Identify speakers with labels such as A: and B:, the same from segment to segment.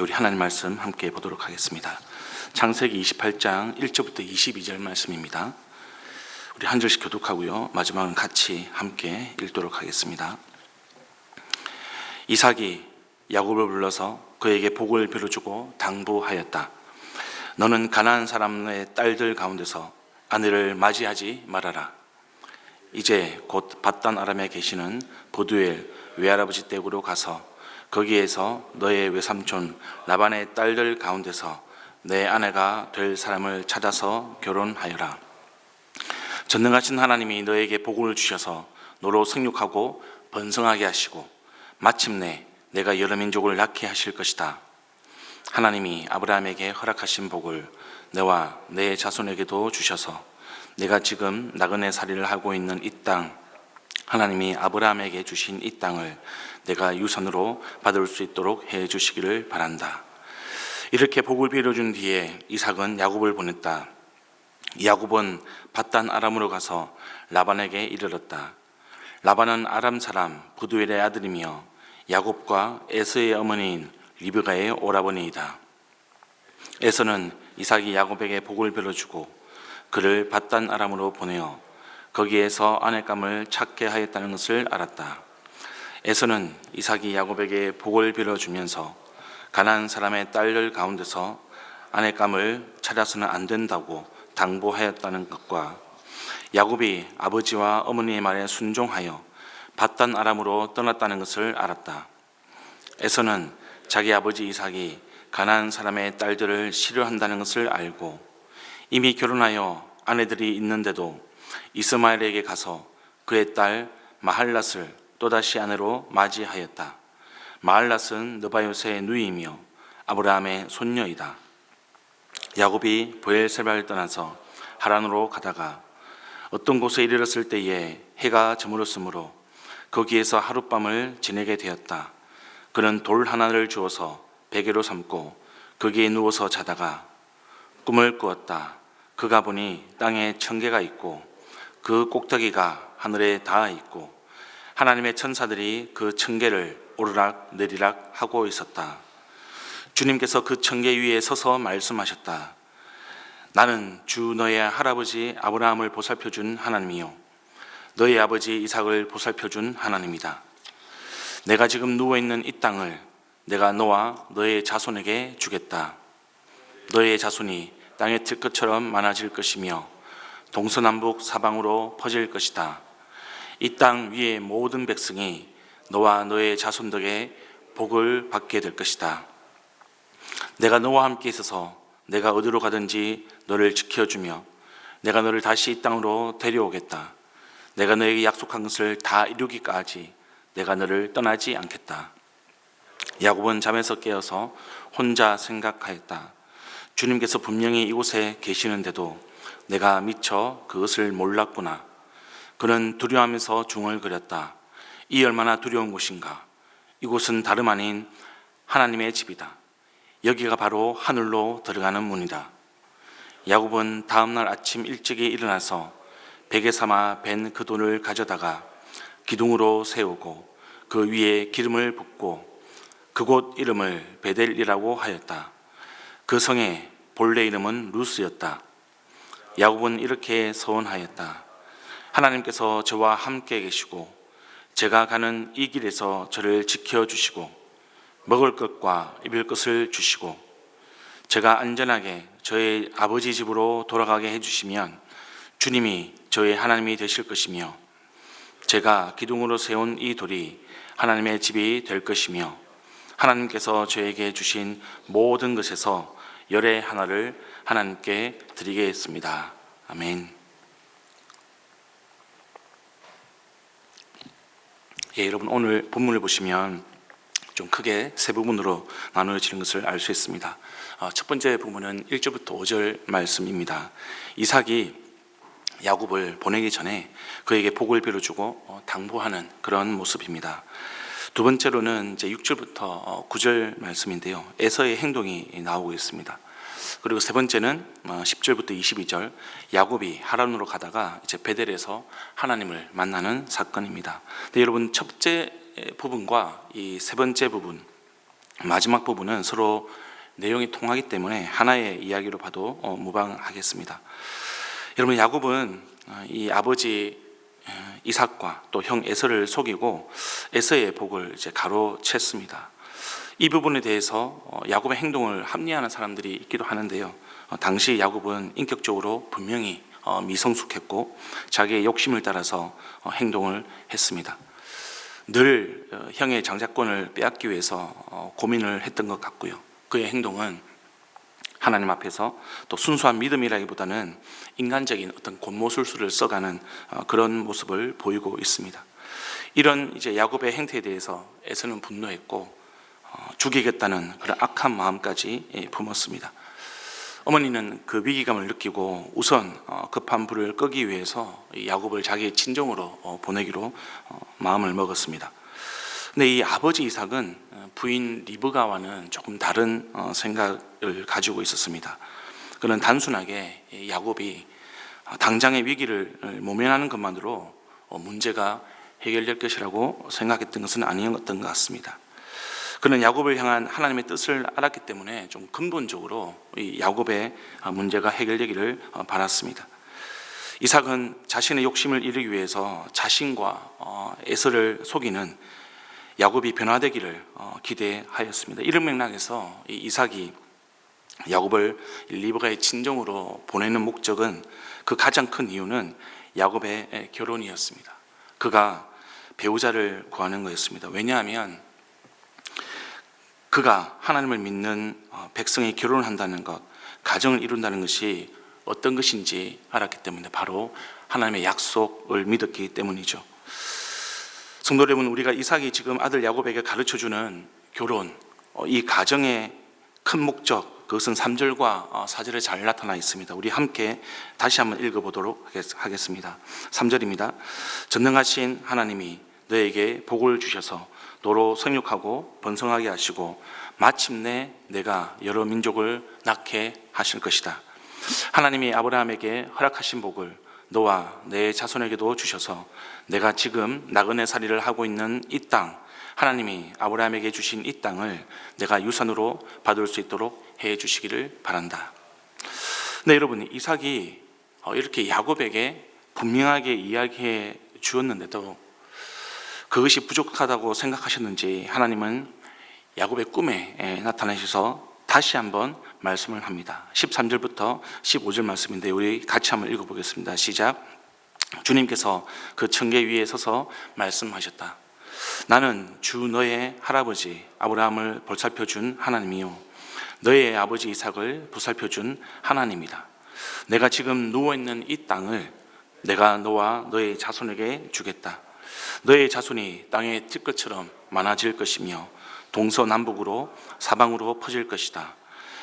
A: 우리 하나님 말씀 함께 보도록 하겠습니다. 창세기 28장 1절부터 22절 말씀입니다. 우리 한 절씩 교독하고요, 마지막은 같이 함께 읽도록 하겠습니다. 이삭이 야곱을 불러서 그에게 복을 빌어주고 당부하였다. 너는 가나안 사람의 딸들 가운데서 아내를 맞이하지 말아라. 이제 곧 밧단 아람에 계시는 보두엘 외할아버지 댁으로 가서 거기에서 너의 외삼촌 라반의 딸들 가운데서 내 아내가 될 사람을 찾아서 결혼하여라. 전능하신 하나님이 너에게 복을 주셔서 너로 생육하고 번성하게 하시고 마침내 내가 여러 민족을 낳게 하실 것이다. 하나님이 아브라함에게 허락하신 복을 너와 내 자손에게도 주셔서 내가 지금 나그네 살이를 하고 있는 이 땅, 하나님이 아브라함에게 주신 이 땅을 내가 유산으로 받을 수 있도록 해 주시기를 바란다. 이렇게 복을 빌어준 뒤에 이삭은 야곱을 보냈다. 야곱은 밧단 아람으로 가서 라반에게 이르렀다. 라반은 아람 사람 부두엘의 아들이며 야곱과 에서의 어머니인 리브가의 오라버니이다. 에서는 이삭이 야곱에게 복을 빌어주고 그를 밧단 아람으로 보내어 거기에서 아내감을 찾게 하였다는 것을 알았다. 에서는 이삭이 야곱에게 복을 빌어주면서 가나안 사람의 딸들 가운데서 아내감을 찾아서는 안 된다고 당부하였다는 것과 야곱이 아버지와 어머니의 말에 순종하여 밧단 아람으로 떠났다는 것을 알았다. 에서는 자기 아버지 이삭이 가나안 사람의 딸들을 싫어한다는 것을 알고 이미 결혼하여 아내들이 있는데도 이스마엘에게 가서 그의 딸 마할랏을 또다시 아내로 맞이하였다. 마할랏은 느바요스의 누이이며 아브라함의 손녀이다. 야곱이 브엘세바를 떠나서 하란으로 가다가 어떤 곳에 이르렀을 때에 해가 저물었으므로 거기에서 하룻밤을 지내게 되었다. 그는 돌 하나를 주어서 베개로 삼고 거기에 누워서 자다가 꿈을 꾸었다. 그가 보니 땅에 청개가 있고 그 꼭대기가 하늘에 닿아 있고 하나님의 천사들이 그 청개를 오르락 내리락 하고 있었다. 주님께서 그 청개 위에 서서 말씀하셨다. 나는 주 너의 할아버지 아브라함을 보살펴준 하나님이요 너의 아버지 이삭을 보살펴준 하나님이다. 내가 지금 누워있는 이 땅을 내가 너와 너의 자손에게 주겠다. 너의 자손이 땅의 들것처럼 많아질 것이며 동서남북 사방으로 퍼질 것이다. 이 땅 위의 모든 백성이 너와 너의 자손 덕에 복을 받게 될 것이다. 내가 너와 함께 있어서 내가 어디로 가든지 너를 지켜주며 내가 너를 다시 이 땅으로 데려오겠다. 내가 너에게 약속한 것을 다 이루기까지 내가 너를 떠나지 않겠다. 야곱은 잠에서 깨어서 혼자 생각하였다. 주님께서 분명히 이곳에 계시는데도 내가 미처 그것을 몰랐구나. 그는 두려워하면서 중얼거렸다. 이 얼마나 두려운 곳인가. 이곳은 다름 아닌 하나님의 집이다. 여기가 바로 하늘로 들어가는 문이다. 야곱은 다음날 아침 일찍이 일어나서 베개 삼아 벤 그 돌을 가져다가 기둥으로 세우고 그 위에 기름을 붓고 그곳 이름을 베델이라고 하였다. 그 성의 본래 이름은 루스였다. 야곱은 이렇게 서원하였다. 하나님께서 저와 함께 계시고 제가 가는 이 길에서 저를 지켜주시고 먹을 것과 입을 것을 주시고 제가 안전하게 저의 아버지 집으로 돌아가게 해주시면 주님이 저의 하나님이 되실 것이며 제가 기둥으로 세운 이 돌이 하나님의 집이 될 것이며 하나님께서 저에게 주신 모든 것에서 열의 하나를 하나님께 드리겠습니다. 아멘. 여러분 오늘 본문을 보시면 좀 크게 세 부분으로 나누어지는 것을 알 수 있습니다. 첫 번째 부분은 1절부터 5절 말씀입니다. 이삭이 야곱을 보내기 전에 그에게 복을 빌어주고 당부하는 그런 모습입니다. 두 번째로는 이제 6절부터 9절 말씀인데요. 에서의 행동이 나오고 있습니다. 그리고 세 번째는 10절부터 22절 야곱이 하란으로 가다가 이제 베델에서 하나님을 만나는 사건입니다. 근데 여러분 첫째 부분과 이 세 번째 부분 마지막 부분은 서로 내용이 통하기 때문에 하나의 이야기로 봐도 무방하겠습니다. 여러분, 야곱은 이 아버지 이삭과 또 형 에서를 속이고 에서의 복을 이제 가로챘습니다. 이 부분에 대해서 야곱의 행동을 합리화하는 사람들이 있기도 하는데요. 당시 야곱은 인격적으로 분명히 미성숙했고 자기의 욕심을 따라서 행동을 했습니다. 늘 형의 장자권을 빼앗기 위해서 고민을 했던 것 같고요. 그의 행동은 하나님 앞에서 또 순수한 믿음이라기보다는 인간적인 어떤 곤모술수를 써가는 그런 모습을 보이고 있습니다. 이런 이제 야곱의 행태에 대해서 에서는 분노했고 죽이겠다는 그런 악한 마음까지 품었습니다. 어머니는 그 위기감을 느끼고 우선 급한 불을 끄기 위해서 야곱을 자기의 친정으로 보내기로 마음을 먹었습니다. 근데 이 아버지 이삭은 부인 리브가와는 조금 다른 생각을 가지고 있었습니다. 그는 단순하게 야곱이 당장의 위기를 모면하는 것만으로 문제가 해결될 것이라고 생각했던 것은 아니었던 것 같습니다. 그는 야곱을 향한 하나님의 뜻을 알았기 때문에 좀 근본적으로 이 야곱의 문제가 해결되기를 바랐습니다. 이삭은 자신의 욕심을 이루기 위해서 자신과 에서를 속이는 야곱이 변화되기를 기대하였습니다. 이런 맥락에서 이삭이 야곱을 리브가의 친정으로 보내는 목적은, 그 가장 큰 이유는 야곱의 결혼이었습니다. 그가 배우자를 구하는 거였습니다. 왜냐하면 그가 하나님을 믿는 백성이 결혼을 한다는 것, 가정을 이룬다는 것이 어떤 것인지 알았기 때문에, 바로 하나님의 약속을 믿었기 때문이죠. 성도 여러분, 우리가 이삭이 지금 아들 야곱에게 가르쳐주는 결혼, 이 가정의 큰 목적, 그것은 3절과 4절에 잘 나타나 있습니다. 우리 함께 다시 한번 읽어보도록 하겠습니다. 3절입니다. 전능하신 하나님이 너에게 복을 주셔서 너로 생육하고 번성하게 하시고 마침내 내가 여러 민족을 낳게 하실 것이다. 하나님이 아브라함에게 허락하신 복을 너와 내 자손에게도 주셔서 내가 지금 나그네 살이를 하고 있는 이 땅, 하나님이 아브라함에게 주신 이 땅을 내가 유산으로 받을 수 있도록 해 주시기를 바란다. 네, 여러분, 이삭이 이렇게 야곱에게 분명하게 이야기해 주었는데도 그것이 부족하다고 생각하셨는지 하나님은 야곱의 꿈에 나타나셔서 다시 한번 말씀을 합니다. 13절부터 15절 말씀인데 우리 같이 한번 읽어보겠습니다. 시작. 주님께서 그 청계 위에 서서 말씀하셨다. 나는 주 너의 할아버지 아브라함을 보살펴준 하나님이요 너의 아버지 이삭을 보살펴준 하나님이다. 내가 지금 누워있는 이 땅을 내가 너와 너의 자손에게 주겠다. 너의 자손이 땅의 뜰것처럼 많아질 것이며 동서남북으로 사방으로 퍼질 것이다.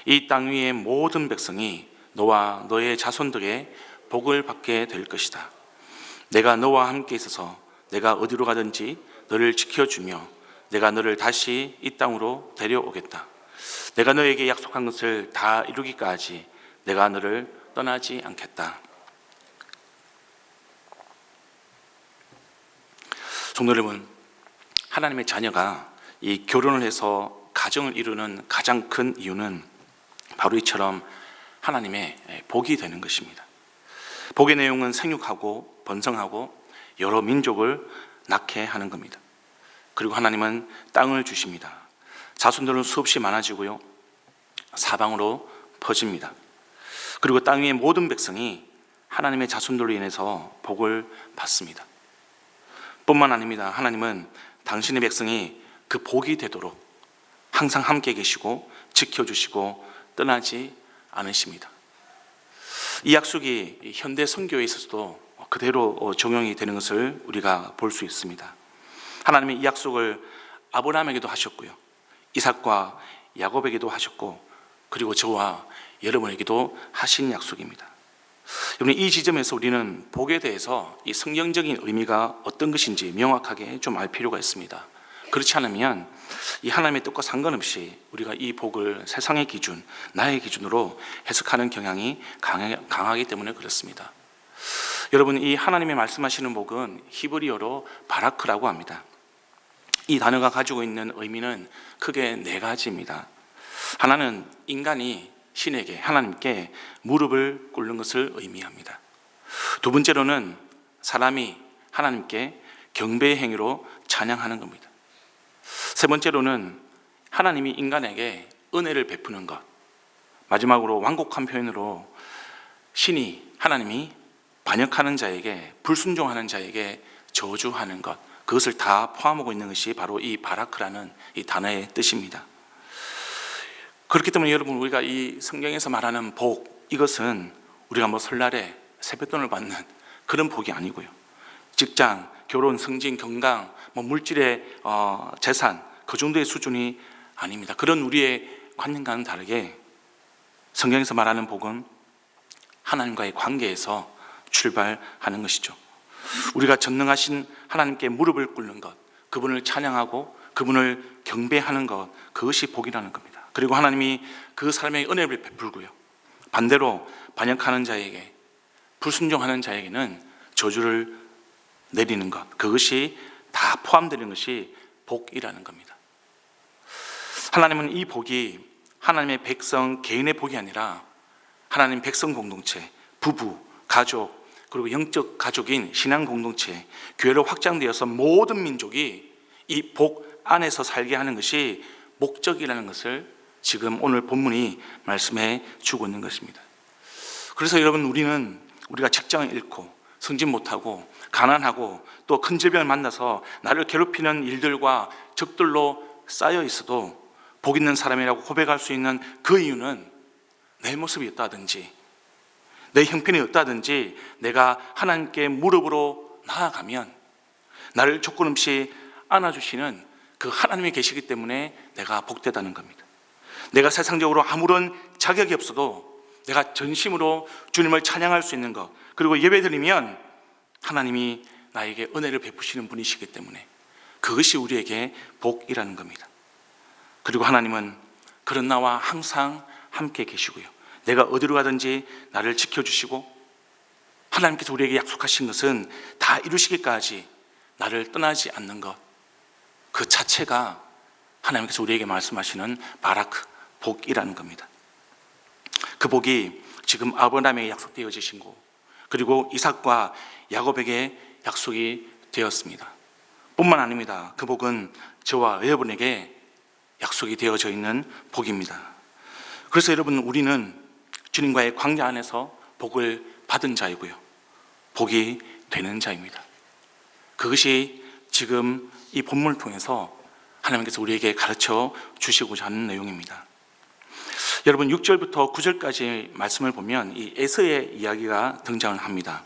A: 이 땅 위의 모든 백성이 너와 너의 자손들의 복을 받게 될 것이다. 내가 너와 함께 있어서 내가 어디로 가든지 너를 지켜주며 내가 너를 다시 이 땅으로 데려오겠다. 내가 너에게 약속한 것을 다 이루기까지 내가 너를 떠나지 않겠다. 성도 여러분, 하나님의 자녀가 이 결혼을 해서 가정을 이루는 가장 큰 이유는 바로 이처럼 하나님의 복이 되는 것입니다. 복의 내용은 생육하고 번성하고 여러 민족을 낳게 하는 겁니다. 그리고 하나님은 땅을 주십니다. 자손들은 수없이 많아지고요, 사방으로 퍼집니다. 그리고 땅 위의 모든 백성이 하나님의 자손들로 인해서 복을 받습니다. 뿐만 아닙니다. 하나님은 당신의 백성이 그 복이 되도록 항상 함께 계시고 지켜주시고 떠나지 않으십니다. 이 약속이 현대 선교에 있어서도 그대로 적용이 되는 것을 우리가 볼 수 있습니다. 하나님이 이 약속을 아브라함에게도 하셨고요, 이삭과 야곱에게도 하셨고, 그리고 저와 여러분에게도 하신 약속입니다. 여러분, 이 지점에서 우리는 복에 대해서 이 성경적인 의미가 어떤 것인지 명확하게 좀 알 필요가 있습니다. 그렇지 않으면 이 하나님의 뜻과 상관없이 우리가 이 복을 세상의 기준, 나의 기준으로 해석하는 경향이 강하기 때문에 그렇습니다. 여러분, 이 하나님의 말씀하시는 복은 히브리어로 바라크라고 합니다. 이 단어가 가지고 있는 의미는 크게 네 가지입니다. 하나는 인간이 신에게, 하나님께 무릎을 꿇는 것을 의미합니다. 두 번째로는 사람이 하나님께 경배의 행위로 찬양하는 겁니다. 세 번째로는 하나님이 인간에게 은혜를 베푸는 것. 마지막으로 완곡한 표현으로 신이, 하나님이 반역하는 자에게, 불순종하는 자에게 저주하는 것, 그것을 다 포함하고 있는 것이 바로 이 바라크라는 이 단어의 뜻입니다. 그렇기 때문에 여러분, 우리가 이 성경에서 말하는 복, 이것은 우리가 설날에 세뱃돈을 받는 그런 복이 아니고요, 직장, 결혼, 승진, 건강, 물질의 재산, 그 정도의 수준이 아닙니다. 그런 우리의 관념과는 다르게 성경에서 말하는 복은 하나님과의 관계에서 출발하는 것이죠. 우리가 전능하신 하나님께 무릎을 꿇는 것, 그분을 찬양하고 그분을 경배하는 것, 그것이 복이라는 겁니다. 그리고 하나님이 그 사람에게 은혜를 베풀고요, 반대로 반역하는 자에게, 불순종하는 자에게는 저주를 내리는 것, 그것이 다 포함되는 것이 복이라는 겁니다. 하나님은 이 복이 하나님의 백성 개인의 복이 아니라 하나님 백성 공동체, 부부, 가족, 그리고 영적 가족인 신앙 공동체, 교회로 확장되어서 모든 민족이 이 복 안에서 살게 하는 것이 목적이라는 것을 지금 오늘 본문이 말씀해 주고 있는 것입니다. 그래서 여러분, 우리가 직장을 잃고 승진 못하고 가난하고 또 큰 질병을 만나서 나를 괴롭히는 일들과 적들로 쌓여 있어도 복 있는 사람이라고 고백할 수 있는 그 이유는 내 모습이 어떠하든지, 내 형편이 어떠하든지 내가 하나님께 무릎으로 나아가면 나를 조건 없이 안아주시는 그 하나님이 계시기 때문에 내가 복되다는 겁니다. 내가 세상적으로 아무런 자격이 없어도 내가 전심으로 주님을 찬양할 수 있는 것, 그리고 예배드리면 하나님이 나에게 은혜를 베푸시는 분이시기 때문에 그것이 우리에게 복이라는 겁니다. 그리고 하나님은 그런 나와 항상 함께 계시고요, 내가 어디로 가든지 나를 지켜주시고, 하나님께서 우리에게 약속하신 것은 다 이루시기까지 나를 떠나지 않는 것, 그 자체가 하나님께서 우리에게 말씀하시는 바라크, 복이라는 겁니다. 그 복이 지금 아브라함에게 약속되어지신 거, 그리고 이삭과 야곱에게 약속이 되었습니다. 뿐만 아닙니다. 그 복은 저와 여러분에게 약속이 되어져 있는 복입니다. 그래서 여러분, 우리는 주님과의 관계 안에서 복을 받은 자이고요, 복이 되는 자입니다. 그것이 지금 이 본문을 통해서 하나님께서 우리에게 가르쳐 주시고자 하는 내용입니다. 여러분, 6절부터 9절까지 말씀을 보면 이 에서의 이야기가 등장을 합니다.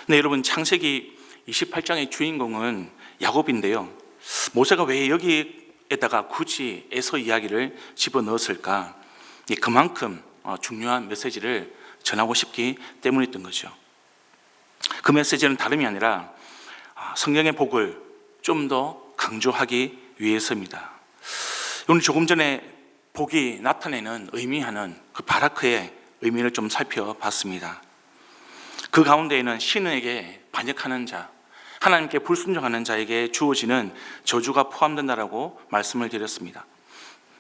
A: 근데 여러분, 창세기 28장의 주인공은 야곱인데요, 모세가 왜 여기에다가 굳이 에서 이야기를 집어넣었을까? 그만큼 중요한 메시지를 전하고 싶기 때문이었던 거죠. 그 메시지는 다름이 아니라 성경의 복을 좀 더 강조하기 위해서입니다. 오늘 조금 전에 복이 나타내는 의미하는 그 바라크의 의미를 좀 살펴봤습니다. 그 가운데에는 신에게 반역하는 자, 하나님께 불순종하는 자에게 주어지는 저주가 포함된다라고 말씀을 드렸습니다.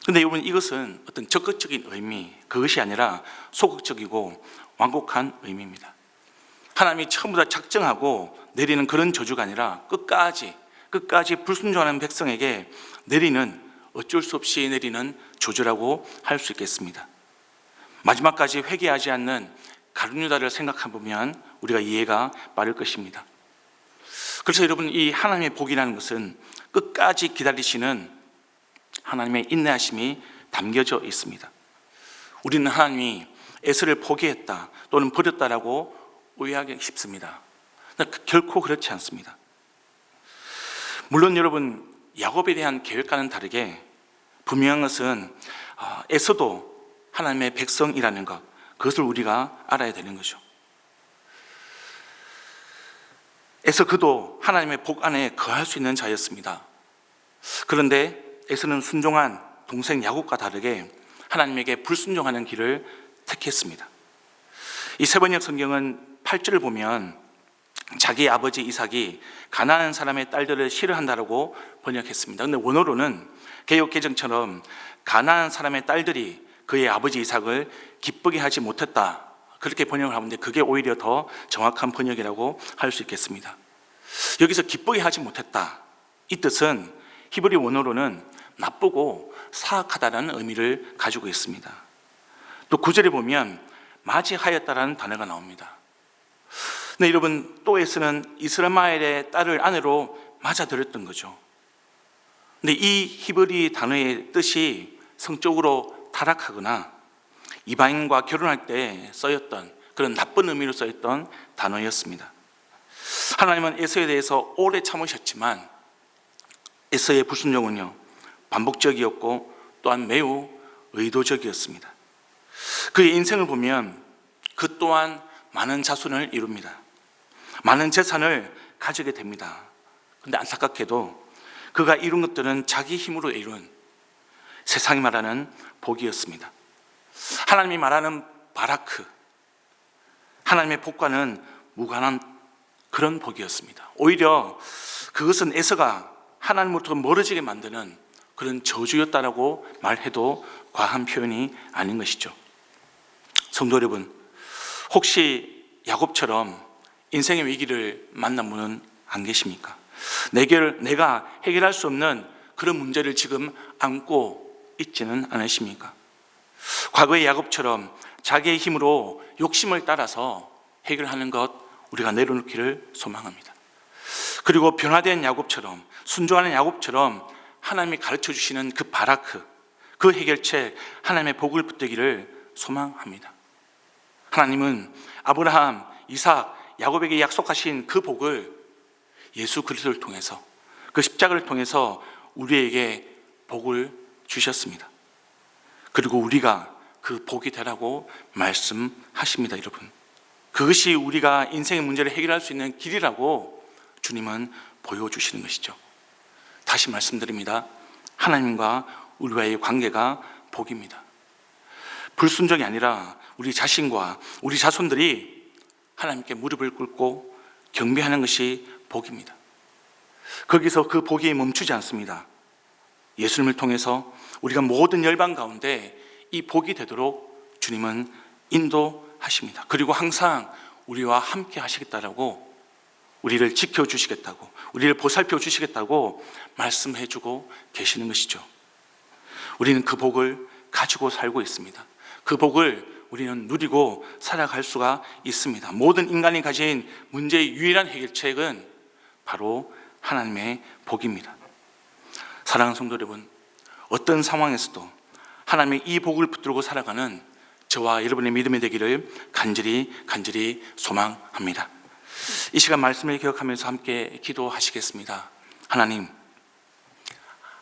A: 그런데 여러분, 이것은 어떤 적극적인 의미, 그것이 아니라 소극적이고 완곡한 의미입니다. 하나님이 처음부터 작정하고 내리는 그런 저주가 아니라 끝까지 불순종하는 백성에게 내리는, 어쩔 수 없이 내리는 저주라고 할 수 있겠습니다. 마지막까지 회개하지 않는 가룟 유다를 생각해 보면 우리가 이해가 빠를 것입니다. 그래서 여러분, 이 하나님의 복이라는 것은 끝까지 기다리시는 하나님의 인내하심이 담겨져 있습니다. 우리는 하나님이 에서를 포기했다 또는 버렸다라고 오해하기 쉽습니다. 결코 그렇지 않습니다. 물론 여러분, 야곱에 대한 계획과는 다르게 분명한 것은 에서도 하나님의 백성이라는 것, 그것을 우리가 알아야 되는 거죠. 에서 그도 하나님의 복 안에 거할 수 있는 자였습니다. 그런데 에서는 순종한 동생 야곱과 다르게 하나님에게 불순종하는 길을 택했습니다. 이 세번역 성경은 8절을 보면 자기 아버지 이삭이 가나안 사람의 딸들을 싫어한다라고 번역했습니다. 그런데 원어로는 개역 개정처럼 가나안 사람의 딸들이 그의 아버지 이삭을 기쁘게 하지 못했다, 그렇게 번역을 하는데 그게 오히려 더 정확한 번역이라고 할 수 있겠습니다. 여기서 기쁘게 하지 못했다, 이 뜻은 히브리 원어로는 나쁘고 사악하다는 의미를 가지고 있습니다. 또 9절에 보면 맞이하였다라는 단어가 나옵니다. 네, 여러분, 또 에서는 이스마엘의 딸을 아내로 맞아들였던 거죠. 근데 이 히브리 단어의 뜻이 성적으로 타락하거나 이방인과 결혼할 때 쓰였던 그런 나쁜 의미로 쓰였던 단어였습니다. 하나님은 에서에 대해서 오래 참으셨지만 에서의 불순종은요, 반복적이었고 또한 매우 의도적이었습니다. 그의 인생을 보면 그 또한 많은 자손을 이룹니다. 많은 재산을 가지게 됩니다. 그런데 안타깝게도 그가 이룬 것들은 자기 힘으로 이룬, 세상이 말하는 복이었습니다. 하나님이 말하는 바라크, 하나님의 복과는 무관한 그런 복이었습니다. 오히려 그것은 에서가 하나님으로부터 멀어지게 만드는 그런 저주였다라고 말해도 과한 표현이 아닌 것이죠. 성도 여러분, 혹시 야곱처럼 인생의 위기를 만난 분은 안 계십니까? 내가 해결할 수 없는 그런 문제를 지금 안고 있지는 않으십니까? 과거의 야곱처럼 자기의 힘으로 욕심을 따라서 해결하는 것 우리가 내려놓기를 소망합니다. 그리고 변화된 야곱처럼, 순종하는 야곱처럼 하나님이 가르쳐 주시는 그 바라크, 그 해결책, 하나님의 복을 붙들기를 소망합니다. 하나님은 아브라함, 이삭, 야곱에게 약속하신 그 복을 예수 그리스도를 통해서, 그 십자가를 통해서 우리에게 복을 주셨습니다. 그리고 우리가 그 복이 되라고 말씀하십니다. 여러분, 그것이 우리가 인생의 문제를 해결할 수 있는 길이라고 주님은 보여주시는 것이죠. 다시 말씀드립니다. 하나님과 우리와의 관계가 복입니다. 불순종이 아니라 우리 자신과 우리 자손들이 하나님께 무릎을 꿇고 경배하는 것이 복입니다. 거기서 그 복이 멈추지 않습니다. 예수님을 통해서 우리가 모든 열방 가운데 이 복이 되도록 주님은 인도하십니다. 그리고 항상 우리와 함께 하시겠다라고, 우리를 지켜주시겠다고, 우리를 보살펴 주시겠다고 말씀해 주고 계시는 것이죠. 우리는 그 복을 가지고 살고 있습니다. 그 복을 우리는 누리고 살아갈 수가 있습니다. 모든 인간이 가진 문제의 유일한 해결책은 바로 하나님의 복입니다. 사랑하는 성도 여러분, 어떤 상황에서도 하나님의 이 복을 붙들고 살아가는 저와 여러분의 믿음이 되기를 간절히 소망합니다. 이 시간 말씀을 기억하면서 함께 기도하시겠습니다. 하나님,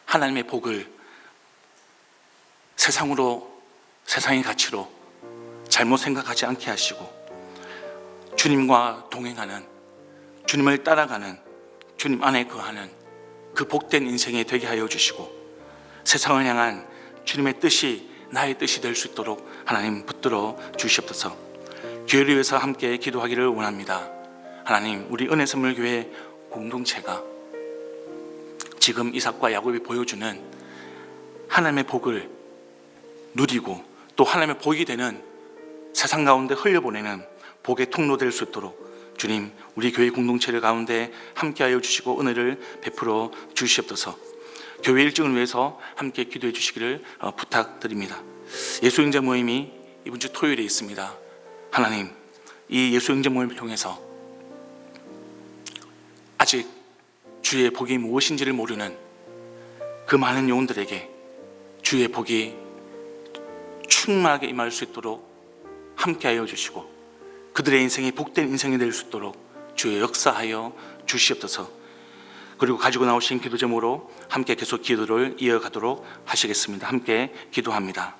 A: 하나님의 복을 세상의 가치로 잘못 생각하지 않게 하시고 주님과 동행하는, 주님을 따라가는, 주님 안에 거하는 그 복된 인생이 되게 하여 주시고 세상을 향한 주님의 뜻이 나의 뜻이 될 수 있도록 하나님 붙들어 주시옵소서. 교회를 위해서 함께 기도하기를 원합니다. 하나님, 우리 은혜선물교회 공동체가 지금 이삭과 야곱이 보여주는 하나님의 복을 누리고 또 하나님의 복이 되는 세상 가운데 흘려보내는 복의 통로 될 수 있도록 주님, 우리 교회 공동체를 가운데 함께하여 주시고 은혜를 베풀어 주시옵소서. 교회 일정을 위해서 함께 기도해 주시기를 부탁드립니다. 예수영제 모임이 이번 주 토요일에 있습니다. 하나님, 이 예수영제 모임을 통해서 아직 주의 복이 무엇인지를 모르는 그 많은 영혼들에게 주의 복이 충만하게 임할 수 있도록 함께하여 주시고 그들의 인생이 복된 인생이 될 수 있도록 주의 역사하여 주시옵소서. 그리고 가지고 나오신 기도 제목으로 함께 계속 기도를 이어가도록 하시겠습니다. 함께 기도합니다.